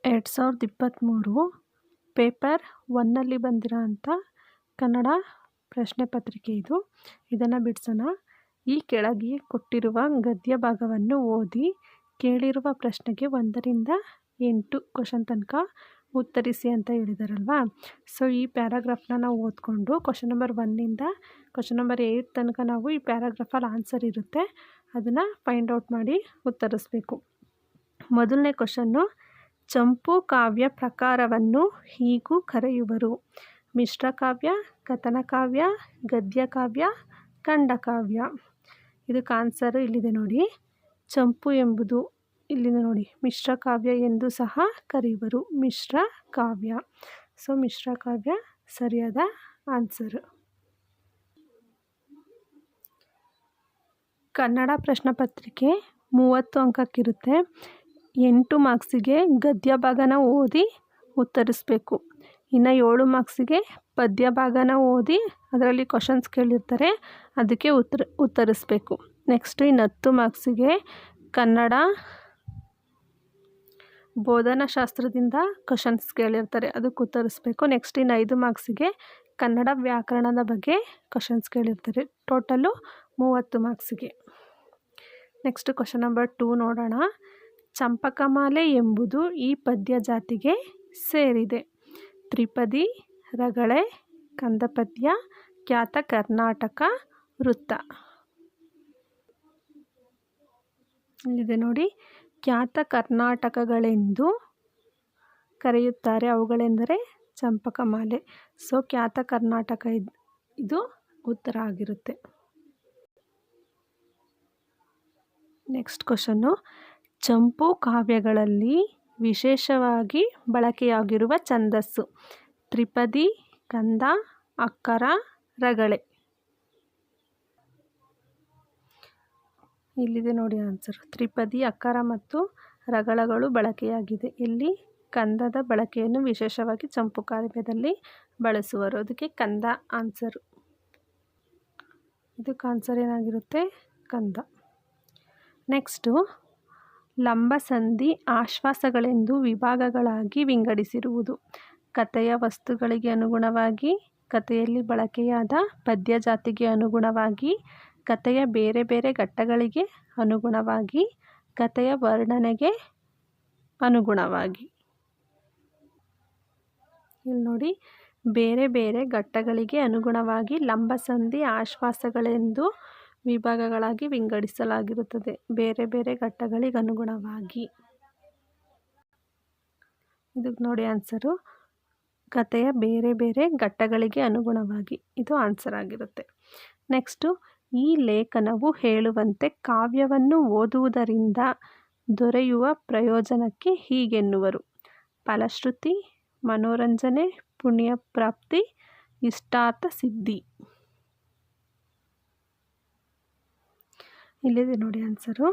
2023 paper 1ನಲ್ಲಿ ಬಂದಿರೋಂಥ Kannada ಪ್ರಶ್ನೆ ಪತ್ರಿಕೆ ಇದು. ಇದನ್ನು ಬಿಡಿಸೋಣ. ಈ ಕೆಳಗೆ ಕೊಟ್ಟಿರುವ ಗದ್ಯ ಭಾಗವನ್ನು ಓದಿ ಕೇಳಿರುವ ಪ್ರಶ್ನೆಗೆ 1ರಿಂದ 8 ಕ್ವಶನ್ ತನಕ ಉತ್ತರಿಸಿ ಅಂತ ಹೇಳಿದಾರಲ್ವಾ. ಸೊ ಈ ಪ್ಯಾರಾಗ್ರಾಫ್ನ ನಾವು ಓದ್ಕೊಂಡು ಕ್ವಶನ್ ನಂಬರ್ 1ಇಂದ ಕ್ವಶನ್ ನಂಬರ್ 8 ತನಕ ನಾವು ಈ ಪ್ಯಾರಾಗ್ರಾಫಲ್ಲಿ ಆನ್ಸರ್ ಇರುತ್ತೆ, ಅದನ್ನು ಫೈಂಡ್ ಔಟ್ ಮಾಡಿ ಉತ್ತರಿಸಬೇಕು. ಮೊದಲನೇ ಕ್ವಶನ್ನು, ಚಂಪು ಕಾವ್ಯ ಪ್ರಕಾರವನ್ನು ಹೀಗೂ ಕರೆಯುವರು: ಮಿಶ್ರ ಕಾವ್ಯ, ಕಥನ ಕಾವ್ಯ, ಗದ್ಯ ಕಾವ್ಯ, ಖಂಡಕಾವ್ಯ. ಇದಕ್ಕೆ ಆನ್ಸರ್ ಇಲ್ಲಿದೆ ನೋಡಿ. ಚಂಪು ಎಂಬುದು ಇಲ್ಲಿದೆ ನೋಡಿ, ಮಿಶ್ರ ಕಾವ್ಯ ಎಂದು ಸಹ ಕರೆಯುವರು, ಮಿಶ್ರ ಕಾವ್ಯ. ಸೊ ಮಿಶ್ರ ಕಾವ್ಯ ಸರಿಯಾದ ಆನ್ಸರ್. ಕನ್ನಡ ಪ್ರಶ್ನೆ ಪತ್ರಿಕೆ 30 ಅಂಕಕ್ಕಿರುತ್ತೆ. 8 ಮಾರ್ಕ್ಸಿಗೆ ಗದ್ಯ ಭಾಗನ ಓದಿ ಉತ್ತರಿಸಬೇಕು. ಇನ್ನು 7 ಮಾರ್ಕ್ಸಿಗೆ ಪದ್ಯ ಭಾಗನ ಓದಿ ಅದರಲ್ಲಿ ಕ್ವಶನ್ಸ್ ಕೇಳಿರ್ತಾರೆ, ಅದಕ್ಕೆ ಉತ್ತರಿಸಬೇಕು. ನೆಕ್ಸ್ಟ್ ಇನ್ನು 10 ಮಾರ್ಕ್ಸಿಗೆ ಕನ್ನಡ ಬೋಧನಾಶಾಸ್ತ್ರದಿಂದ ಕ್ವಶನ್ಸ್ ಕೇಳಿರ್ತಾರೆ, ಅದಕ್ಕೆ ಉತ್ತರಿಸಬೇಕು. ನೆಕ್ಸ್ಟ್ ಇನ್ನು 5 ಮಾರ್ಕ್ಸಿಗೆ ಕನ್ನಡ ವ್ಯಾಕರಣದ ಬಗ್ಗೆ ಕ್ವಶನ್ಸ್ ಕೇಳಿರ್ತಾರೆ, ಟೋಟಲ್ಲು 30 ಮಾರ್ಕ್ಸಿಗೆ. ನೆಕ್ಸ್ಟ್ ಕ್ವಶನ್ ನಂಬರ್ 2 ನೋಡೋಣ. ಚಂಪಕಮಾಲೆ ಎಂಬುದು ಈ ಪದ್ಯ ಜಾತಿಗೆ ಸೇರಿದೆ: ತ್ರಿಪದಿ, ರಗಳೆ, ಕಂದಪದ್ಯ, ಖ್ಯಾತ ಕರ್ನಾಟಕ ವೃತ್ತ. ಇಲ್ಲಿದೆ ನೋಡಿ, ಖ್ಯಾತ ಕರ್ನಾಟಕಗಳೆಂದು ಕರೆಯುತ್ತಾರೆ, ಅವುಗಳೆಂದರೆ ಚಂಪಕಮಾಲೆ. ಸೊ ಖ್ಯಾತ ಕರ್ನಾಟಕ ಇದು ಉತ್ತರ ಆಗಿರುತ್ತೆ. ನೆಕ್ಸ್ಟ್ ಕ್ವಶನ್ನು, ಚಂಪು ಕಾವ್ಯಗಳಲ್ಲಿ ವಿಶೇಷವಾಗಿ ಬಳಕೆಯಾಗಿರುವ ಛಂದಸ್ಸು: ತ್ರಿಪದಿ, ಕಂದ, ಅಕ್ಕರ, ರಗಳೆ. ಇಲ್ಲಿದೆ ನೋಡಿ ಆನ್ಸರ್. ತ್ರಿಪದಿ, ಅಕ್ಕರ ಮತ್ತು ರಗಳಗಳು ಬಳಕೆಯಾಗಿದೆ. ಇಲ್ಲಿ ಕಂದದ ಬಳಕೆಯನ್ನು ವಿಶೇಷವಾಗಿ ಚಂಪು ಕಾವ್ಯದಲ್ಲಿ ಬಳಸುವರು, ಅದಕ್ಕೆ ಕಂದ ಆನ್ಸರು. ಇದಕ್ಕೆ ಆನ್ಸರ್ ಏನಾಗಿರುತ್ತೆ? ಕಂದ. ನೆಕ್ಸ್ಟು, ಲಂಬಸಂಧಿ ಆಶ್ವಾಸಗಳೆಂದು ವಿಭಾಗಗಳಾಗಿ ವಿಂಗಡಿಸಿರುವುದು: ಕಥೆಯ ವಸ್ತುಗಳಿಗೆ ಅನುಗುಣವಾಗಿ, ಕಥೆಯಲ್ಲಿ ಬಳಕೆಯಾದ ಪದ್ಯ ಜಾತಿಗೆ ಅನುಗುಣವಾಗಿ, ಕಥೆಯ ಬೇರೆ ಬೇರೆ ಘಟ್ಟಗಳಿಗೆ ಅನುಗುಣವಾಗಿ, ಕಥೆಯ ವರ್ಣನೆಗೆ ಅನುಗುಣವಾಗಿ. ಇಲ್ಲಿ ನೋಡಿ, ಬೇರೆ ಬೇರೆ ಘಟ್ಟಗಳಿಗೆ ಅನುಗುಣವಾಗಿ ಲಂಬಸಂಧಿ ಆಶ್ವಾಸಗಳೆಂದು ವಿಭಾಗಗಳಾಗಿ ವಿಂಗಡಿಸಲಾಗಿರುತ್ತದೆ, ಬೇರೆ ಬೇರೆ ಘಟ್ಟಗಳಿಗೆ ಅನುಗುಣವಾಗಿ. ಇದಕ್ಕೆ ನೋಡಿ ಆನ್ಸರು, ಕಥೆಯ ಬೇರೆ ಬೇರೆ ಘಟ್ಟಗಳಿಗೆ ಅನುಗುಣವಾಗಿ, ಇದು ಆನ್ಸರ್ ಆಗಿರುತ್ತೆ. ನೆಕ್ಸ್ಟು, ಈ ಲೇಖನವು ಹೇಳುವಂತೆ ಕಾವ್ಯವನ್ನು ಓದುವುದರಿಂದ ದೊರೆಯುವ ಪ್ರಯೋಜನಕ್ಕೆ ಹೀಗೆನ್ನುವರು: ಫಲಶ್ರುತಿ, ಮನೋರಂಜನೆ, ಪುಣ್ಯಪ್ರಾಪ್ತಿ, ಇಷ್ಟಾರ್ಥ ಸಿದ್ಧಿ. ಇಲ್ಲಿದೆ ನೋಡಿ ಆನ್ಸರು.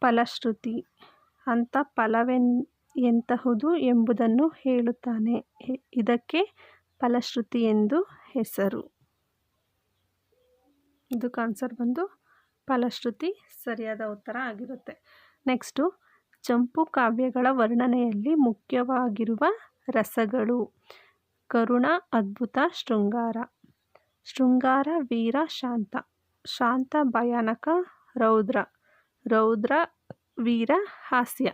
ಫಲಶ್ರುತಿ ಅಂತ ಫಲವೆಂತಹುದು ಎಂಬುದನ್ನು ಹೇಳುತ್ತಾನೆ, ಇದಕ್ಕೆ ಫಲಶ್ರುತಿ ಎಂದು ಹೆಸರು. ಇದಕ್ಕೆ ಆನ್ಸರ್ ಬಂದು ಫಲಶ್ರುತಿ ಸರಿಯಾದ ಉತ್ತರ ಆಗಿರುತ್ತೆ. ನೆಕ್ಸ್ಟು, ಚಂಪು ಕಾವ್ಯಗಳ ವರ್ಣನೆಯಲ್ಲಿ ಮುಖ್ಯವಾಗಿರುವ ರಸಗಳು: ಕರುಣ, ಅದ್ಭುತ, ಶೃಂಗಾರ. ಶೃಂಗಾರ ವೀರ, ಶಾಂತ. ಶಾಂತ ಭಯಾನಕ, ರೌದ್ರ. ರೌದ್ರ ವೀರ, ಹಾಸ್ಯ.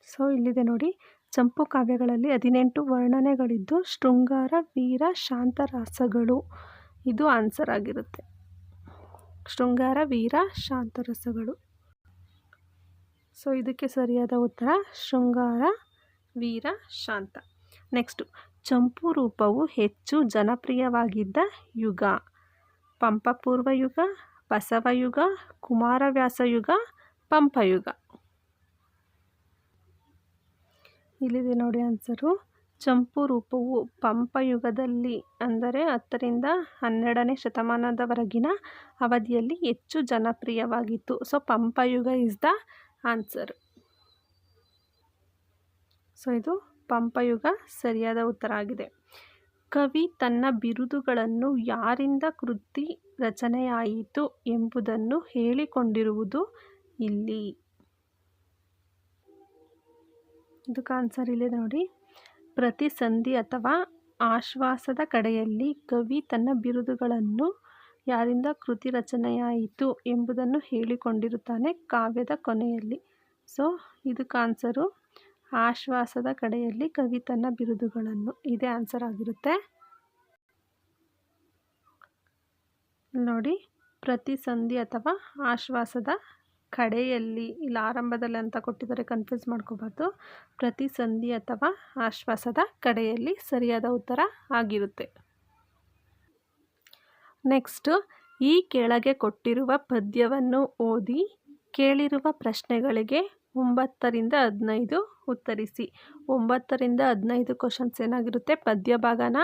ಸೊ ಇಲ್ಲಿದೆ ನೋಡಿ, ಚಂಪು ಕಾವ್ಯಗಳಲ್ಲಿ 18 ವರ್ಣನೆಗಳಿದ್ದು ಶೃಂಗಾರ, ವೀರ, ಶಾಂತ ರಸಗಳು ಇದು ಆನ್ಸರ್ ಆಗಿರುತ್ತೆ. ಶೃಂಗಾರ, ವೀರ, ಶಾಂತ ರಸಗಳು. ಸೊ ಇದಕ್ಕೆ ಸರಿಯಾದ ಉತ್ತರ ಶೃಂಗಾರ, ವೀರ, ಶಾಂತ. ನೆಕ್ಸ್ಟು, ಚಂಪು ರೂಪವು ಹೆಚ್ಚು ಜನಪ್ರಿಯವಾಗಿದ್ದ ಯುಗ: ಪಂಪಪೂರ್ವ ಯುಗ, ಬಸವಯುಗ, ಕುಮಾರವ್ಯಾಸ ಯುಗ, ಪಂಪಯುಗ. ಇಲ್ಲಿದೆ ನೋಡಿ ಆನ್ಸರು. ಚಂಪು ರೂಪವು ಪಂಪಯುಗದಲ್ಲಿ, ಅಂದರೆ 10ರಿಂದ 12ನೇ ಶತಮಾನದವರೆಗಿನ ಅವಧಿಯಲ್ಲಿ ಹೆಚ್ಚು ಜನಪ್ರಿಯವಾಗಿತ್ತು. ಸೊ ಪಂಪಯುಗ ಇಸ್ ದ ಆನ್ಸರ್. ಸೊ ಇದು ಪಂಪಯುಗ ಸರಿಯಾದ ಉತ್ತರ ಆಗಿದೆ. ಕವಿ ತನ್ನ ಬಿರುದುಗಳನ್ನು ಯಾರಿಂದ ಕೃತಿ ರಚನೆಯಾಯಿತು ಎಂಬುದನ್ನು ಹೇಳಿಕೊಂಡಿರುವುದು ಇಲ್ಲಿ: ಇದಕ್ಕೆ ಆನ್ಸರ್ ಇಲ್ಲಿದೆ ನೋಡಿ. ಪ್ರತಿ ಸಂಧಿ ಅಥವಾ ಆಶ್ವಾಸದ ಕಡೆಯಲ್ಲಿ ಕವಿ ತನ್ನ ಬಿರುದುಗಳನ್ನು ಯಾರಿಂದ ಕೃತಿ ರಚನೆಯಾಯಿತು ಎಂಬುದನ್ನು ಹೇಳಿಕೊಂಡಿರುತ್ತಾನೆ ಕಾವ್ಯದ ಕೊನೆಯಲ್ಲಿ. ಸೊ ಇದಕ್ಕೆ ಆನ್ಸರು ಆಶ್ವಾಸದ ಕಡೆಯಲ್ಲಿ ಕವಿ ತನ್ನ ಬಿರುದುಗಳನ್ನು, ಇದೇ ಆನ್ಸರ್ ಆಗಿರುತ್ತೆ. ನೋಡಿ, ಪ್ರತಿ ಸಂಧಿ ಅಥವಾ ಆಶ್ವಾಸದ ಕಡೆಯಲ್ಲಿ, ಇಲ್ಲಿ ಆರಂಭದಲ್ಲಿ ಅಂತ ಕೊಟ್ಟಿದ್ದಾರೆ, ಕನ್ಫ್ಯೂಸ್ ಮಾಡ್ಕೋಬಾರ್ದು. ಪ್ರತಿ ಸಂಧಿ ಅಥವಾ ಆಶ್ವಾಸದ ಕಡೆಯಲ್ಲಿ ಸರಿಯಾದ ಉತ್ತರ ಆಗಿರುತ್ತೆ. ನೆಕ್ಸ್ಟು, ಈ ಕೆಳಗೆ ಕೊಟ್ಟಿರುವ ಪದ್ಯವನ್ನು ಓದಿ ಕೇಳಿರುವ ಪ್ರಶ್ನೆಗಳಿಗೆ 9ರಿಂದ 15 ಉತ್ತರಿಸಿ. 9ರಿಂದ 15 ಕ್ವಶನ್ಸ್ ಏನಾಗಿರುತ್ತೆ, ಪದ್ಯ ಭಾಗನ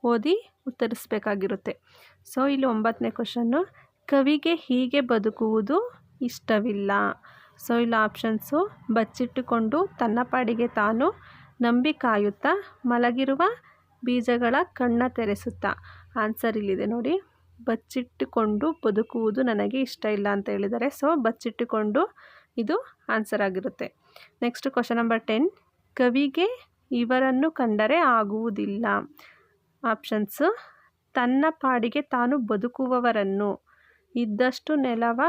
ಓದಿ ಉತ್ತರಿಸಬೇಕಾಗಿರುತ್ತೆ. ಸೊ ಇಲ್ಲಿ 9ನೇ ಕ್ವಶನ್ನು, ಕವಿಗೆ ಹೀಗೆ ಬದುಕುವುದು ಇಷ್ಟವಿಲ್ಲ. ಸೊ ಇಲ್ಲಿ ಆಪ್ಷನ್ಸು: ಬಚ್ಚಿಟ್ಟುಕೊಂಡು ತನ್ನ ಪಾಡಿಗೆ ತಾನು, ನಂಬಿ ಕಾಯುತ್ತಾ, ಮಲಗಿರುವ ಬೀಜಗಳ ಕಣ್ಣ ತೆರೆಸುತ್ತಾ. ಆನ್ಸರ್ ಇಲ್ಲಿದೆ ನೋಡಿ, ಬಚ್ಚಿಟ್ಟುಕೊಂಡು ಬದುಕುವುದು ನನಗೆ ಇಷ್ಟ ಇಲ್ಲ ಅಂತ ಹೇಳಿದ್ದಾರೆ. ಸೊ ಬಚ್ಚಿಟ್ಟುಕೊಂಡು ಇದು ಆನ್ಸರ್ ಆಗಿರುತ್ತೆ. ನೆಕ್ಸ್ಟ್ ಕ್ವಶನ್ ನಂಬರ್ 10, ಕವಿಗೆ ಇವರನ್ನು ಕಂಡರೆ ಆಗುವುದಿಲ್ಲ. ಆಪ್ಷನ್ಸು: ತನ್ನ ಪಾಡಿಗೆ ತಾನು ಬದುಕುವವರನ್ನು, ಇದ್ದಷ್ಟು ನೆಲವ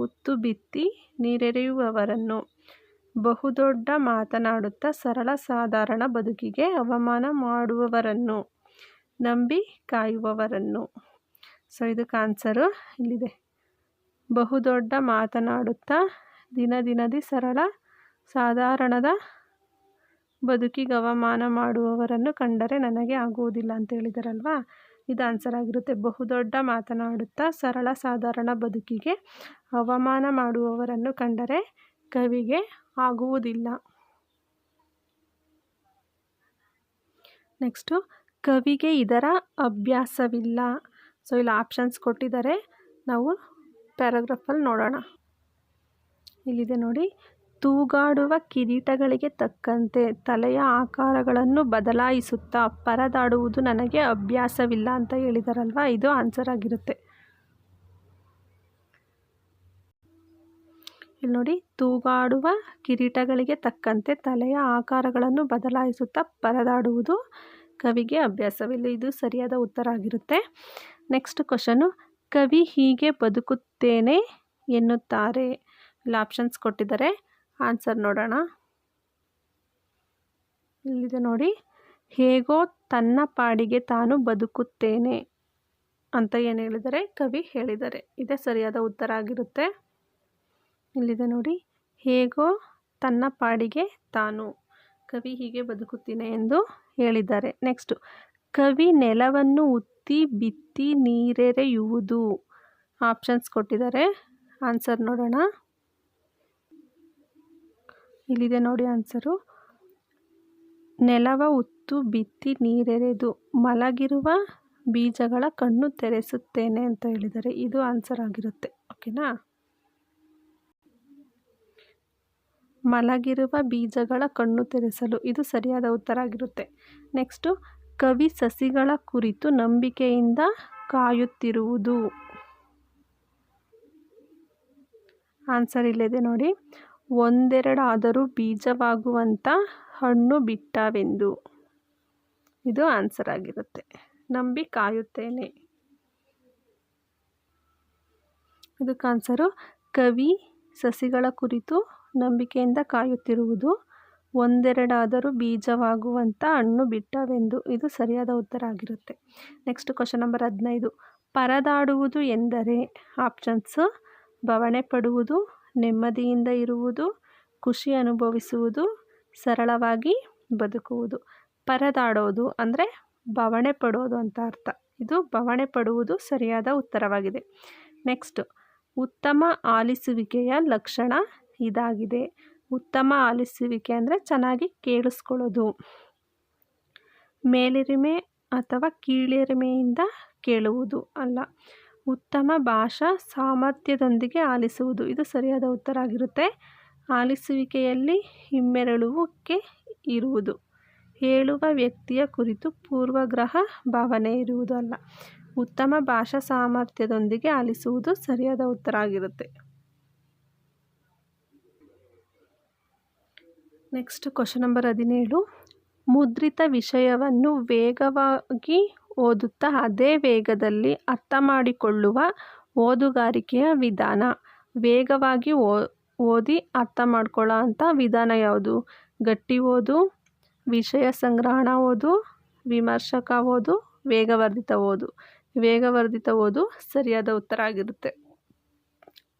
ಉತ್ತು ಬಿತ್ತಿ ನೀರೆರೆಯುವವರನ್ನು, ಬಹುದೊಡ್ಡ ಮಾತನಾಡುತ್ತಾ ಸರಳ ಸಾಧಾರಣ ಬದುಕಿಗೆ ಅವಮಾನ ಮಾಡುವವರನ್ನು, ನಂಬಿ ಕಾಯುವವರನ್ನು. ಸೊ ಇದಕ್ಕೆ ಆನ್ಸರು ಇಲ್ಲಿದೆ. ಬಹುದೊಡ್ಡ ಮಾತನಾಡುತ್ತಾ ದಿನದಿ ಸರಳ ಸಾಧಾರಣದ ಬದುಕಿಗೆ ಅವಮಾನ ಮಾಡುವವರನ್ನು ಕಂಡರೆ ನನಗೆ ಆಗುವುದಿಲ್ಲ ಅಂತ ಹೇಳಿದಾರಲ್ವಾ, ಇದು ಆನ್ಸರ್ ಆಗಿರುತ್ತೆ. ಬಹುದೊಡ್ಡ ಮಾತನಾಡುತ್ತಾ ಸರಳ ಸಾಧಾರಣ ಬದುಕಿಗೆ ಅವಮಾನ ಮಾಡುವವರನ್ನು ಕಂಡರೆ ಕವಿಗೆ ಆಗುವುದಿಲ್ಲ. ನೆಕ್ಸ್ಟು, ಕವಿಗೆ ಇದರ ಅಭ್ಯಾಸವಿಲ್ಲ. ಸೊ ಇಲ್ಲಿ ಆಪ್ಷನ್ಸ್ ಕೊಟ್ಟಿದ್ದಾರೆ, ನಾವು ಪ್ಯಾರಾಗ್ರಾಫಲ್ಲಿ ನೋಡೋಣ. ಇಲ್ಲಿದೆ ನೋಡಿ, ತೂಗಾಡುವ ಕಿರೀಟಗಳಿಗೆ ತಕ್ಕಂತೆ ತಲೆಯ ಆಕಾರಗಳನ್ನು ಬದಲಾಯಿಸುತ್ತಾ ಪರದಾಡುವುದು ನನಗೆ ಅಭ್ಯಾಸವಿಲ್ಲ ಅಂತ ಹೇಳಿದಾರಲ್ವ, ಇದು ಆನ್ಸರ್ ಆಗಿರುತ್ತೆ. ಇಲ್ಲಿ ನೋಡಿ, ತೂಗಾಡುವ ಕಿರೀಟಗಳಿಗೆ ತಕ್ಕಂತೆ ತಲೆಯ ಆಕಾರಗಳನ್ನು ಬದಲಾಯಿಸುತ್ತಾ ಪರದಾಡುವುದು ಕವಿಗೆ ಅಭ್ಯಾಸವಿಲ್ಲ, ಇದು ಸರಿಯಾದ ಉತ್ತರ ಆಗಿರುತ್ತೆ. ನೆಕ್ಸ್ಟ್ ಕ್ವಶನು, ಕವಿ ಹೀಗೆ ಬದುಕುತ್ತೇನೆ ಎನ್ನುತ್ತಾರೆ. ಇಲ್ಲಿ ಆಪ್ಷನ್ಸ್ ಕೊಟ್ಟಿದ್ದಾರೆ, ಆನ್ಸರ್ ನೋಡೋಣ. ಇಲ್ಲಿದೆ ನೋಡಿ, ಹೇಗೋ ತನ್ನ ಪಾಡಿಗೆ ತಾನು ಬದುಕುತ್ತೇನೆ ಅಂತ ಏನು ಹೇಳಿದ್ದಾರೆ, ಕವಿ ಹೇಳಿದ್ದಾರೆ, ಇದೇ ಸರಿಯಾದ ಉತ್ತರ ಆಗಿರುತ್ತೆ. ಇಲ್ಲಿದೆ ನೋಡಿ, ಹೇಗೋ ತನ್ನ ಪಾಡಿಗೆ ತಾನು, ಕವಿ ಹೀಗೆ ಬದುಕುತ್ತೀನಿ ಎಂದು ಹೇಳಿದ್ದಾರೆ. ನೆಕ್ಸ್ಟು, ಕವಿ ನೆಲವನ್ನು ಉತ್ತಿ ಬಿತ್ತಿ ನೀರೆರೆಯುವುದು. ಆಪ್ಷನ್ಸ್ ಕೊಟ್ಟಿದ್ದಾರೆ, ಆನ್ಸರ್ ನೋಡೋಣ. ಇಲ್ಲಿದೆ ನೋಡಿ ಆನ್ಸರು, ನೆಲವ ಉತ್ತು ಬಿತ್ತಿ ನೀರೆರೆದು ಮಲಗಿರುವ ಬೀಜಗಳ ಕಣ್ಣು ತೆರೆಸುತ್ತೇನೆ ಅಂತ ಹೇಳಿದ್ದಾರೆ, ಇದು ಆನ್ಸರ್ ಆಗಿರುತ್ತೆ. ಓಕೆನಾ, ಮಲಗಿರುವ ಬೀಜಗಳ ಕಣ್ಣು ತೆರೆಸಲು, ಇದು ಸರಿಯಾದ ಉತ್ತರ ಆಗಿರುತ್ತೆ. ನೆಕ್ಸ್ಟು, ಕವಿ ಸಸಿಗಳ ಕುರಿತು ನಂಬಿಕೆಯಿಂದ ಕಾಯುತ್ತಿರುವುದು. ಆನ್ಸರ್ ಇಲ್ಲಿದೆ ನೋಡಿ, ಒಂದೆರಡಾದರೂ ಬೀಜವಾಗುವಂಥ ಹಣ್ಣು ಬಿಟ್ಟವೆಂದು, ಇದು ಆನ್ಸರ್ ಆಗಿರುತ್ತೆ. ನಂಬಿ ಕಾಯುತ್ತೇನೆ, ಇದಕ್ಕೆ ಆನ್ಸರು ಕವಿ ಸಸಿಗಳ ಕುರಿತು ನಂಬಿಕೆಯಿಂದ ಕಾಯುತ್ತಿರುವುದು, ಒಂದೆರಡಾದರೂ ಬೀಜವಾಗುವಂಥ ಹಣ್ಣು ಬಿಟ್ಟವೆಂದು, ಇದು ಸರಿಯಾದ ಉತ್ತರ ಆಗಿರುತ್ತೆ. ನೆಕ್ಸ್ಟ್ ಕ್ವಶನ್ ನಂಬರ್ 15, ಪರದಾಡುವುದು ಎಂದರೆ. ಆಪ್ಷನ್ಸು: ಬವಣೆ ಪಡುವುದು, ನೆಮ್ಮದಿಯಿಂದ ಇರುವುದು, ಖುಷಿ ಅನುಭವಿಸುವುದು, ಸರಳವಾಗಿ ಬದುಕುವುದು. ಪರದಾಡೋದು ಅಂದರೆ ಬವಣೆ ಪಡೋದು ಅಂತ ಅರ್ಥ, ಇದು ಬವಣೆ ಪಡುವುದು ಸರಿಯಾದ ಉತ್ತರವಾಗಿದೆ. ನೆಕ್ಸ್ಟ್, ಉತ್ತಮ ಆಲಿಸುವಿಕೆಯ ಲಕ್ಷಣ ಇದಾಗಿದೆ. ಉತ್ತಮ ಆಲಿಸುವಿಕೆ ಅಂದರೆ ಚೆನ್ನಾಗಿ ಕೇಳಿಸ್ಕೊಳ್ಳೋದು, ಮೇಲಿರಿಮೆ ಅಥವಾ ಕೀಳಿರಿಮೆಯಿಂದ ಕೇಳುವುದು ಅಲ್ಲ. ಉತ್ತಮ ಭಾಷಾ ಸಾಮರ್ಥ್ಯದೊಂದಿಗೆ ಆಲಿಸುವುದು, ಇದು ಸರಿಯಾದ ಉತ್ತರ ಆಗಿರುತ್ತೆ. ಆಲಿಸುವಿಕೆಯಲ್ಲಿ ಹಿಮ್ಮೆರಳುವಿಕೆ ಇರುವುದು, ಹೇಳುವ ವ್ಯಕ್ತಿಯ ಕುರಿತು ಪೂರ್ವಗ್ರಹ ಭಾವನೆ ಇರುವುದು ಅಲ್ಲ. ಉತ್ತಮ ಭಾಷಾ ಸಾಮರ್ಥ್ಯದೊಂದಿಗೆ ಆಲಿಸುವುದು ಸರಿಯಾದ ಉತ್ತರ ಆಗಿರುತ್ತೆ. Next question number 17. ಮುದ್ರಿತ ವಿಷಯವನ್ನು ವೇಗವಾಗಿ ಓದುತ್ತಾ ಅದೇ ವೇಗದಲ್ಲಿ ಅರ್ಥ ಮಾಡಿಕೊಳ್ಳುವ ಓದುಗಾರಿಕೆಯ ವಿಧಾನ. ವೇಗವಾಗಿ ಓದಿ ಅರ್ಥ ಮಾಡ್ಕೊಳ್ಳೋ ಅಂಥ ವಿಧಾನ ಯಾವುದು? ಗಟ್ಟಿ ಓದು, ವಿಷಯ ಸಂಗ್ರಹಣ ಓದು, ವಿಮರ್ಶಕ ಓದು, ವೇಗವರ್ಧಿತ ಓದು. ವೇಗವರ್ಧಿತ ಓದು ಸರಿಯಾದ ಉತ್ತರ ಆಗಿರುತ್ತೆ.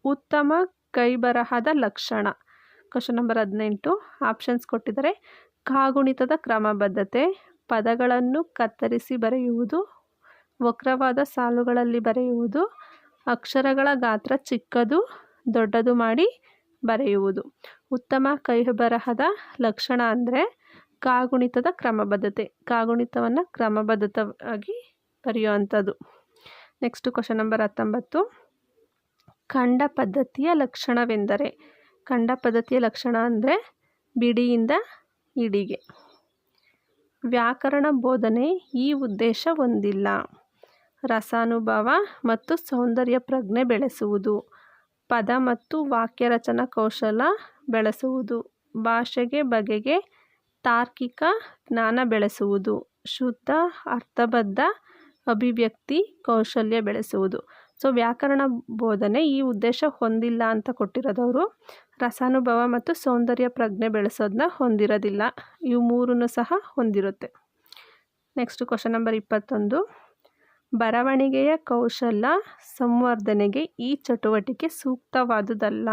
ಉತ್ತಮ ಕೈಬರಹದ ಲಕ್ಷಣ. Question number 18. ಆಪ್ಷನ್ಸ್ ಕೊಟ್ಟಿದ್ದಾರೆ. ಕಾಗುಣಿತದ ಕ್ರಮಬದ್ಧತೆ, ಪದಗಳನ್ನು ಕತ್ತರಿಸಿ ಬರೆಯುವುದು, ವಕ್ರವಾದ ಸಾಲುಗಳಲ್ಲಿ ಬರೆಯುವುದು, ಅಕ್ಷರಗಳ ಗಾತ್ರ ಚಿಕ್ಕದು ದೊಡ್ಡದು ಮಾಡಿ ಬರೆಯುವುದು. ಉತ್ತಮ ಕೈಬರಹದ ಲಕ್ಷಣ ಅಂದರೆ ಕಾಗುಣಿತದ ಕ್ರಮಬದ್ಧತೆ. ಕಾಗುಣಿತವನ್ನು ಕ್ರಮಬದ್ಧವಾಗಿ ಬರೆಯುವಂಥದ್ದು. Next question number 19. ಖಂಡ ಪದ್ಧತಿಯ ಲಕ್ಷಣವೆಂದರೆ? ಖಂಡ ಪದ್ಧತಿಯ ಲಕ್ಷಣ ಅಂದರೆ ಬಿಡಿಯಿಂದ ಇಡಿಗೆ. ವ್ಯಾಕರಣ ಬೋಧನೆ ಈ ಉದ್ದೇಶ ಹೊಂದಿಲ್ಲ. ರಸಾನುಭವ ಮತ್ತು ಸೌಂದರ್ಯ ಪ್ರಜ್ಞೆ ಬೆಳೆಸುವುದು, ಪದ ಮತ್ತು ವಾಕ್ಯ ರಚನಾ ಕೌಶಲ ಬೆಳೆಸುವುದು, ಭಾಷೆಗೆ ಬಗೆಗೆ ತಾರ್ಕಿಕ ಜ್ಞಾನ ಬೆಳೆಸುವುದು, ಶುದ್ಧ ಅರ್ಥಬದ್ಧ ಅಭಿವ್ಯಕ್ತಿ ಕೌಶಲ್ಯ ಬೆಳೆಸುವುದು. ಸೊ ವ್ಯಾಕರಣ ಬೋಧನೆ ಈ ಉದ್ದೇಶ ಹೊಂದಿಲ್ಲ ಅಂತ ಕೊಟ್ಟಿರೋದವರು ರಸಾನುಭವ ಮತ್ತು ಸೌಂದರ್ಯ ಪ್ರಜ್ಞೆ ಬೆಳೆಸೋದನ್ನ ಹೊಂದಿರೋದಿಲ್ಲ. ಇವು ಮೂರನ್ನು ಸಹ ಹೊಂದಿರುತ್ತೆ. Next question number 21. ಬರವಣಿಗೆಯ ಕೌಶಲ ಸಂವರ್ಧನೆಗೆ ಈ ಚಟುವಟಿಕೆ ಸೂಕ್ತವಾದುದಲ್ಲ.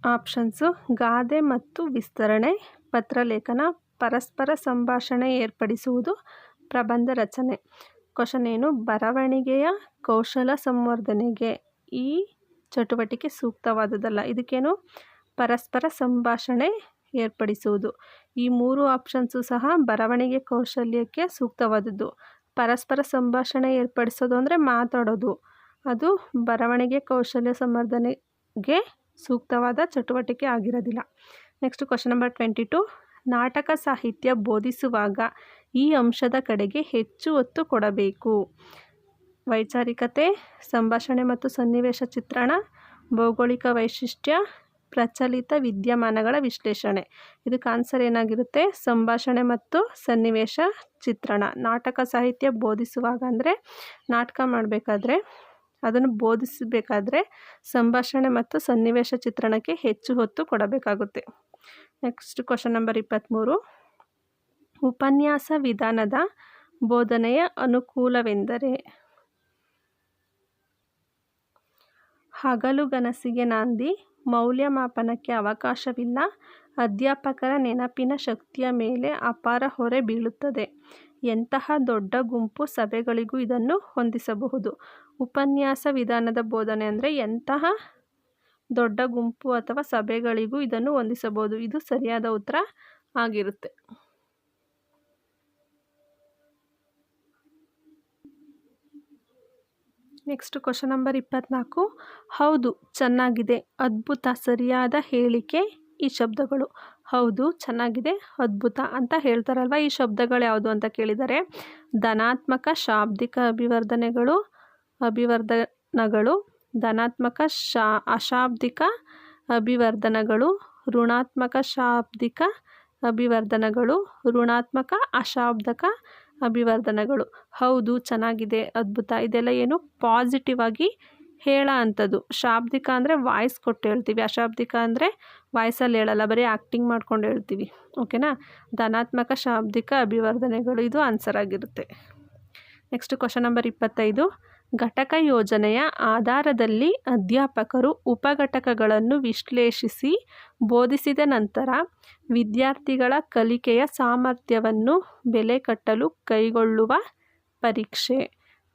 ಆಪ್ಷನ್ಸು: ಗಾದೆ ಮತ್ತು ವಿಸ್ತರಣೆ, ಪತ್ರಲೇಖನ, ಪರಸ್ಪರ ಸಂಭಾಷಣೆ ಏರ್ಪಡಿಸುವುದು, ಪ್ರಬಂಧ ರಚನೆ. ಕ್ವಶನ್ ಏನು? ಬರವಣಿಗೆಯ ಕೌಶಲ ಸಂವರ್ಧನೆಗೆ ಈ ಚಟುವಟಿಕೆ ಸೂಕ್ತವಾದುದಲ್ಲ. ಇದಕ್ಕೇನು? ಪರಸ್ಪರ ಸಂಭಾಷಣೆ ಏರ್ಪಡಿಸುವುದು. ಈ ಮೂರು ಆಪ್ಷನ್ಸು ಸಹ ಬರವಣಿಗೆ ಕೌಶಲ್ಯಕ್ಕೆ ಸೂಕ್ತವಾದದ್ದು. ಪರಸ್ಪರ ಸಂಭಾಷಣೆ ಏರ್ಪಡಿಸೋದು ಅಂದರೆ ಮಾತಾಡೋದು. ಅದು ಬರವಣಿಗೆ ಕೌಶಲ್ಯ ಸಂವರ್ಧನೆಗೆ ಸೂಕ್ತವಾದ ಚಟುವಟಿಕೆ ಆಗಿರೋದಿಲ್ಲ. Next question number 22. ನಾಟಕ ಸಾಹಿತ್ಯ ಬೋಧಿಸುವಾಗ ಈ ಅಂಶದ ಕಡೆಗೆ ಹೆಚ್ಚು ಒತ್ತು ಕೊಡಬೇಕು. ವೈಚಾರಿಕತೆ, ಸಂಭಾಷಣೆ ಮತ್ತು ಸನ್ನಿವೇಶ ಚಿತ್ರಣ, ಭೌಗೋಳಿಕ ವೈಶಿಷ್ಟ್ಯ, ಪ್ರಚಲಿತ ವಿದ್ಯಮಾನಗಳ ವಿಶ್ಲೇಷಣೆ. ಇದಕ್ಕೆ ಆನ್ಸರ್ ಏನಾಗಿರುತ್ತೆ? ಸಂಭಾಷಣೆ ಮತ್ತು ಸನ್ನಿವೇಶ ಚಿತ್ರಣ. ನಾಟಕ ಸಾಹಿತ್ಯ ಬೋಧಿಸುವಾಗ ಅಂದರೆ ನಾಟಕ ಮಾಡಬೇಕಾದ್ರೆ, ಅದನ್ನು ಬೋಧಿಸಬೇಕಾದ್ರೆ ಸಂಭಾಷಣೆ ಮತ್ತು ಸನ್ನಿವೇಶ ಚಿತ್ರಣಕ್ಕೆ ಹೆಚ್ಚು ಹೊತ್ತು ಕೊಡಬೇಕಾಗುತ್ತೆ. Next question number 23. ಉಪನ್ಯಾಸ ವಿಧಾನದ ಬೋಧನೆಯ ಅನುಕೂಲವೆಂದರೆ? ಹಗಲುಗನಸಿಗೆ ನಾಂದಿ, ಮೌಲ್ಯಮಾಪನಕ್ಕೆ ಅವಕಾಶವಿಲ್ಲ, ಅಧ್ಯಾಪಕರ ನೆನಪಿನ ಶಕ್ತಿಯ ಮೇಲೆ ಅಪಾರ ಹೊರೆ ಬೀಳುತ್ತದೆ. ಎಂತಹ ದೊಡ್ಡ ಗುಂಪು ಸಭೆಗಳಿಗೂ ಇದನ್ನು ಹೊಂದಿಸಬಹುದು. ಉಪನ್ಯಾಸ ವಿಧಾನದ ಬೋಧನೆ ಅಂದರೆ ಎಂತಹ ದೊಡ್ಡ ಗುಂಪು ಅಥವಾ ಸಭೆಗಳಿಗೂ ಇದನ್ನು ಹೊಂದಿಸಬಹುದು. ಇದು ಸರಿಯಾದ ಉತ್ತರ ಆಗಿರುತ್ತೆ. Next question number 24. ಹೌದು, ಚೆನ್ನಾಗಿದೆ, ಅದ್ಭುತ ಸರಿಯಾದ ಹೇಳಿಕೆ ಈ ಶಬ್ದಗಳು. ಹೌದು, ಚೆನ್ನಾಗಿದೆ, ಅದ್ಭುತ ಅಂತ ಹೇಳ್ತಾರಲ್ವ, ಈ ಶಬ್ದಗಳು ಯಾವುದು ಅಂತ ಕೇಳಿದರೆ ಧನಾತ್ಮಕ ಶಾಬ್ದಿಕ ಅಭಿವರ್ಧನಗಳು, ಧನಾತ್ಮಕ ಅಶಾಬ್ದಿಕ ಅಭಿವರ್ಧನಗಳು, ಋಣಾತ್ಮಕ ಶಾಬ್ದಿಕ ಅಭಿವರ್ಧನಗಳು, ಋಣಾತ್ಮಕ ಅಶಾಬ್ದಿಕ ಅಭಿವರ್ಧನಗಳು. ಹೌದು, ಚೆನ್ನಾಗಿದೆ, ಅದ್ಭುತ ಇದೆಲ್ಲ ಏನು? ಪಾಸಿಟಿವ್ ಆಗಿ ಹೇಳೋ ಅಂಥದ್ದು. ಶಾಬ್ದಿಕ ಅಂದರೆ ವಾಯ್ಸ್ ಕೊಟ್ಟು ಹೇಳ್ತೀವಿ, ಅಶಾಬ್ದಿಕ ಅಂದರೆ ವಾಯ್ಸಲ್ಲಿ ಹೇಳಲ್ಲ, ಬರೀ ಆ್ಯಕ್ಟಿಂಗ್ ಮಾಡ್ಕೊಂಡು ಹೇಳ್ತೀವಿ. ಓಕೆನಾ? ಧನಾತ್ಮಕ ಶಾಬ್ದಿಕ ಅಭಿವರ್ಧನೆಗಳು ಇದು ಆನ್ಸರ್ ಆಗಿರುತ್ತೆ. Next question number 25. ಘಟಕ ಯೋಜನೆಯ ಆಧಾರದಲ್ಲಿ ಅಧ್ಯಾಪಕರು ಉಪಘಟಕಗಳನ್ನು ವಿಶ್ಲೇಷಿಸಿ ಬೋಧಿಸಿದ ನಂತರ ವಿದ್ಯಾರ್ಥಿಗಳ ಕಲಿಕೆಯ ಸಾಮರ್ಥ್ಯವನ್ನು ಬೆಲೆ ಕಟ್ಟಲು ಕೈಗೊಳ್ಳುವ ಪರೀಕ್ಷೆ.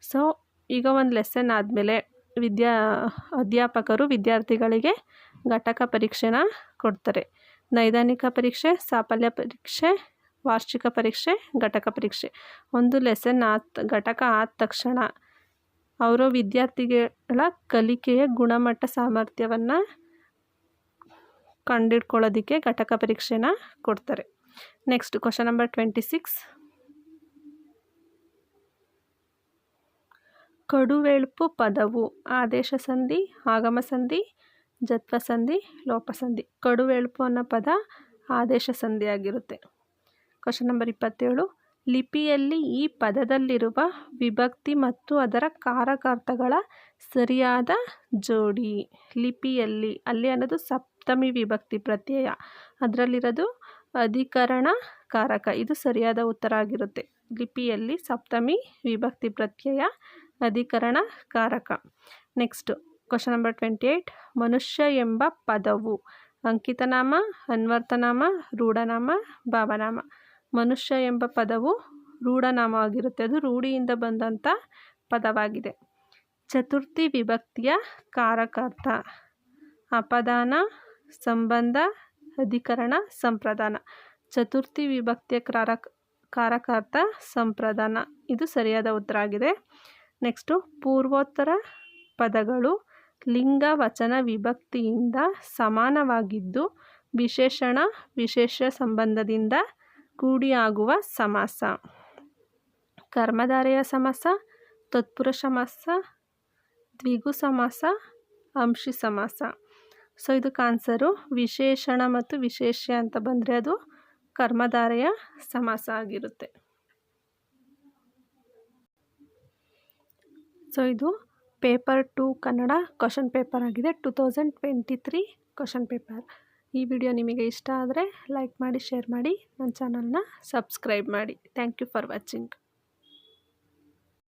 ಸೊ ಈಗ ಒಂದು ಲೆಸನ್ ಆದಮೇಲೆ ಅಧ್ಯಾಪಕರು ವಿದ್ಯಾರ್ಥಿಗಳಿಗೆ ಘಟಕ ಪರೀಕ್ಷೆನ ಕೊಡ್ತಾರೆ. ನೈದಾನಿಕ ಪರೀಕ್ಷೆ, ಸಾಫಲ್ಯ ಪರೀಕ್ಷೆ, ವಾರ್ಷಿಕ ಪರೀಕ್ಷೆ, ಘಟಕ ಪರೀಕ್ಷೆ. ಒಂದು ಲೆಸನ್ ಘಟಕ ಆದ ತಕ್ಷಣ ಅವರು ವಿದ್ಯಾರ್ಥಿಗಳ ಕಲಿಕೆಯ ಗುಣಮಟ್ಟ ಸಾಮರ್ಥ್ಯವನ್ನು ಕಂಡುಹಿಡ್ಕೊಳ್ಳೋದಕ್ಕೆ ಘಟಕ ಪರೀಕ್ಷೆನ ಕೊಡ್ತಾರೆ. Next question number 26. ಕಡುವೆಳ್ಪು ಪದವು ಆದೇಶ ಸಂಧಿ, ಆಗಮ ಸಂಧಿ, ಜತ್ವ ಸಂಧಿ ಲೋಪ ಸಂಧಿ. ಕಡುವೆಳುಪು ಅನ್ನೋ ಪದ ಆದೇಶ ಸಂಧಿಯಾಗಿರುತ್ತೆ. Question number 27. ಲಿಪಿಯಲ್ಲಿ ಈ ಪದದಲ್ಲಿರುವ ವಿಭಕ್ತಿ ಮತ್ತು ಅದರ ಕಾರಕಾರ್ಥಗಳ ಸರಿಯಾದ ಜೋಡಿ. ಲಿಪಿಯಲ್ಲಿ, ಅಲ್ಲಿ ಅನ್ನೋದು ಸಪ್ತಮಿ ವಿಭಕ್ತಿ ಪ್ರತ್ಯಯ, ಅದರಲ್ಲಿರೋದು ಅಧಿಕರಣ ಕಾರಕ. ಇದು ಸರಿಯಾದ ಉತ್ತರ ಆಗಿರುತ್ತೆ. ಲಿಪಿಯಲ್ಲಿ ಸಪ್ತಮಿ ವಿಭಕ್ತಿ ಪ್ರತ್ಯಯ, ಅಧಿಕರಣ ಕಾರಕ. Next question number 28. ಮನುಷ್ಯ ಎಂಬ ಪದವು ಅಂಕಿತನಾಮ, ಅನ್ವರ್ಥನಾಮ, ರೂಢನಾಮ, ಭಾವನಾಮ. ಮನುಷ್ಯ ಎಂಬ ಪದವು ರೂಢನಾಮವಾಗಿರುತ್ತೆ. ಅದು ರೂಢಿಯಿಂದ ಬಂದಂಥ ಪದವಾಗಿದೆ. ಚತುರ್ಥಿ ವಿಭಕ್ತಿಯ ಕಾರಕಾರ್ಥ ಅಪದಾನ, ಸಂಬಂಧ, ಅಧಿಕರಣ, ಸಂಪ್ರದಾನ. ಚತುರ್ಥಿ ವಿಭಕ್ತಿಯ ಕಾರಕಾರ್ಥ ಸಂಪ್ರದಾನ. ಇದು ಸರಿಯಾದ ಉತ್ತರ ಆಗಿದೆ. ನೆಕ್ಸ್ಟು ಪೂರ್ವೋತ್ತರ ಪದಗಳು ಲಿಂಗ ವಚನ ವಿಭಕ್ತಿಯಿಂದ ಸಮಾನವಾಗಿದ್ದು ವಿಶೇಷಣ ವಿಶೇಷ ಸಂಬಂಧದಿಂದ ಕೂಡಿ ಆಗುವ ಸಮಾಸ. ಕರ್ಮಧಾರೆಯ ಸಮಾಸ, ತತ್ಪುರುಷ ಸಮಾಸ, ದ್ವಿಗು ಸಮಾಸ, ಅಂಶಿ ಸಮಾಸ. ಸೊ ಇದಕ್ಕೆ ಆನ್ಸರು ವಿಶೇಷಣ ಮತ್ತು ವಿಶೇಷ್ಯ ಅಂತ ಬಂದರೆ ಅದು ಕರ್ಮಧಾರೆಯ ಸಮಾಸ ಆಗಿರುತ್ತೆ. ಸೊ ಇದು ಪೇಪರ್ 2 ಕನ್ನಡ ಕ್ವಶನ್ ಪೇಪರ್ ಆಗಿದೆ. 2023 ಕ್ವಶನ್ ಪೇಪರ್. ಈ ವಿಡಿಯೋ ನಿಮಗೆ ಇಷ್ಟ ಆದರೆ ಲೈಕ್ ಮಾಡಿ, ಶೇರ್ ಮಾಡಿ, ನನ್ನ ಚಾನಲ್ನ ಸಬ್ಸ್ಕ್ರೈಬ್ ಮಾಡಿ. Thank you for watching.